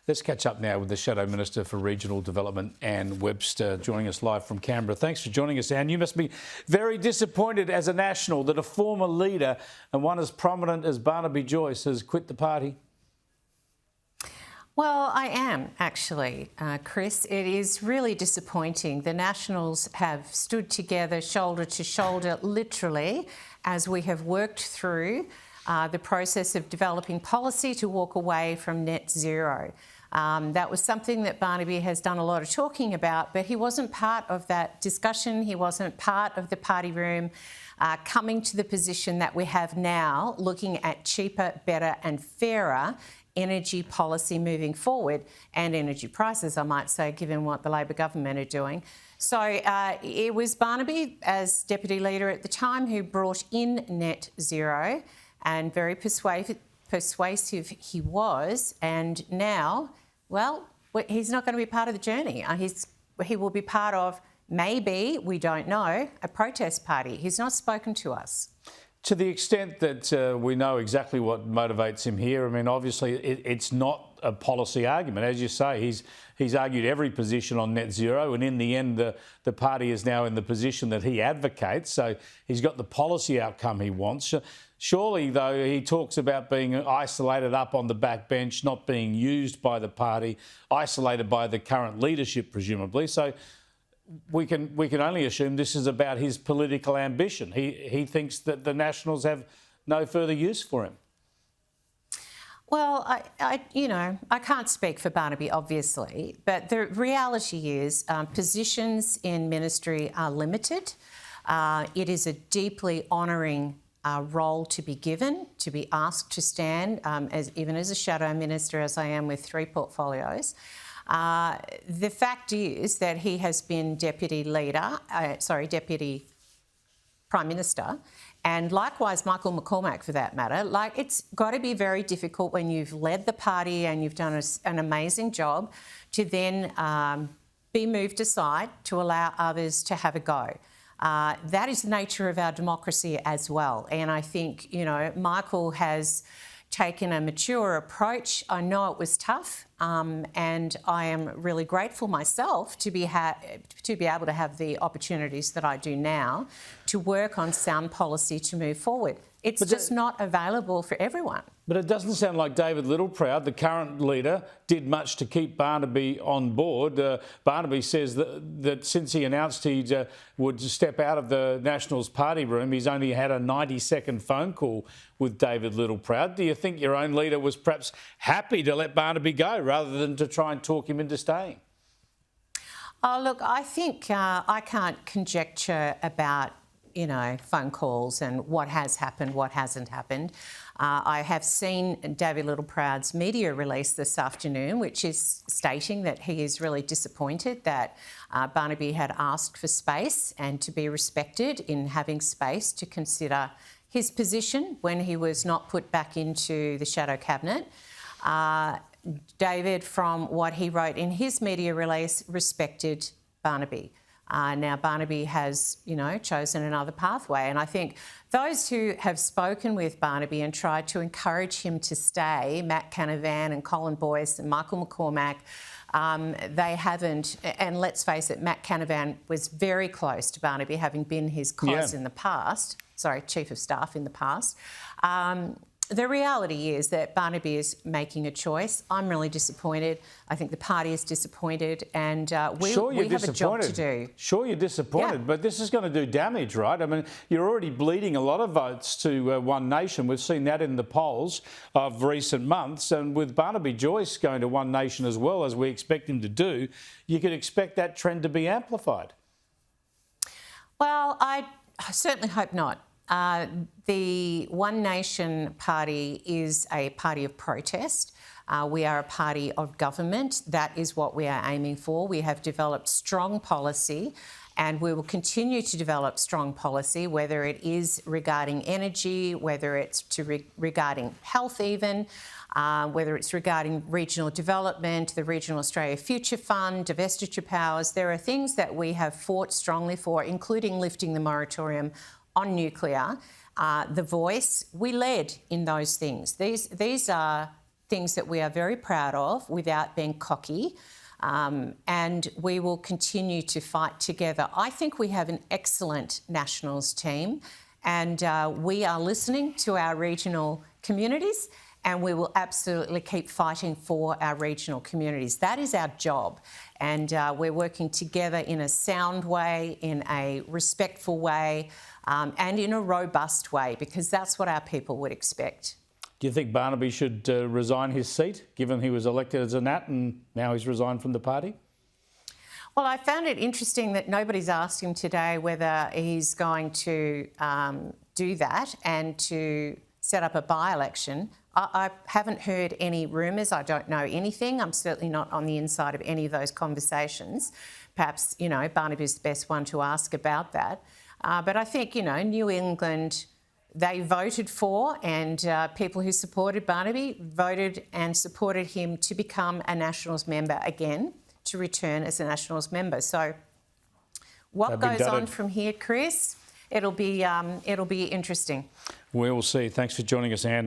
Let's catch up now with the Shadow Minister for Regional Development, Anne Webster, joining us live from Canberra. Thanks for joining us, Anne. You must be very disappointed as a National that a former leader and one as prominent as Barnaby Joyce has quit the party. Well, I am actually, Chris. It is really disappointing. The Nationals have stood together shoulder to shoulder, literally, as we have worked through the process of developing policy to walk away from net zero. That was something that Barnaby has done a lot of talking about, but he wasn't part of that discussion. He wasn't part of the party room coming to the position that we have now, looking at cheaper, better and fairer energy policy moving forward, and energy prices, I might say, given what the Labor government are doing. So it was Barnaby, as Deputy Leader at the time, who brought in net zero, and very persuasive he was. And now, well, he's not going to be part of the journey. He will be part of, maybe, we don't know, a protest party. He's not spoken to us. To the extent that we know exactly what motivates him here, I mean, obviously it's not a policy argument. As you say, he's argued every position on net zero, and in the end the party is now in the position that he advocates, so he's got the policy outcome he wants. Surely, though, he talks about being isolated up on the backbench, not being used by the party, isolated by the current leadership, presumably. So we can only assume this is about his political ambition. He thinks that the Nationals have no further use for him. Well, I can't speak for Barnaby, obviously, but the reality is positions in ministry are limited. It is a deeply honouring role to be given, to be asked to stand, even as a shadow minister, as I am with 3 portfolios. The fact is that he has been Deputy Prime Minister, and likewise Michael McCormack for that matter. Like, it's got to be very difficult when you've led the party and you've done an amazing job to then be moved aside to allow others to have a go. That is the nature of our democracy as well. And I think, Michael has taken a mature approach. I know it was tough, and I am really grateful myself to be able to have the opportunities that I do now to work on sound policy to move forward. It's just not available for everyone. But it doesn't sound like David Littleproud, the current leader, did much to keep Barnaby on board. Barnaby says that since he announced he would step out of the Nationals party room, he's only had a 90-second phone call with David Littleproud. Do you think your own leader was perhaps happy to let Barnaby go rather than to try and talk him into staying? Oh, look, I think I can't conjecture about phone calls and what has happened, what hasn't happened. I have seen David Littleproud's media release this afternoon, which is stating that he is really disappointed that Barnaby had asked for space and to be respected in having space to consider his position when he was not put back into the shadow cabinet. David, from what he wrote in his media release, respected Barnaby. Now, Barnaby has, chosen another pathway. And I think those who have spoken with Barnaby and tried to encourage him to stay, Matt Canavan and Colin Boyce and Michael McCormack, they haven't. And let's face it, Matt Canavan was very close to Barnaby, having been his COS in the past. Sorry, Chief of Staff in the past. The reality is that Barnaby is making a choice. I'm really disappointed. I think the party is disappointed, and we have a job to do. Sure, you're disappointed, but this is going to do damage, right? I mean, you're already bleeding a lot of votes to One Nation. We've seen that in the polls of recent months, and with Barnaby Joyce going to One Nation as well, as we expect him to do, you could expect that trend to be amplified. Well, I certainly hope not. The One Nation party is a party of protest. We are a party of government. That is what we are aiming for. We have developed strong policy, and we will continue to develop strong policy, whether it is regarding energy, whether it's regarding health even, whether it's regarding regional development, the Regional Australia Future Fund, divestiture powers. There are things that we have fought strongly for, including lifting the moratorium on nuclear. The Voice, we led in those things. These are things that we are very proud of without being cocky. And we will continue to fight together. I think we have an excellent Nationals team, and we are listening to our regional communities, and we will absolutely keep fighting for our regional communities. That is our job, and we're working together in a sound way, in a respectful way, and in a robust way, because that's what our people would expect. Do you think Barnaby should resign his seat, given he was elected as a Nat and now he's resigned from the party? Well, I found it interesting that nobody's asked him today whether he's going to do that and to set up a by-election. I haven't heard any rumours. I don't know anything. I'm certainly not on the inside of any of those conversations. Perhaps, you know, Barnaby's the best one to ask about that. But I think, you know, New England, they voted for, and people who supported Barnaby voted and supported him to become a Nationals member again, to return as a Nationals member. So what goes on from here, Chris? It'll be interesting. We will see. Thanks for joining us, Anne.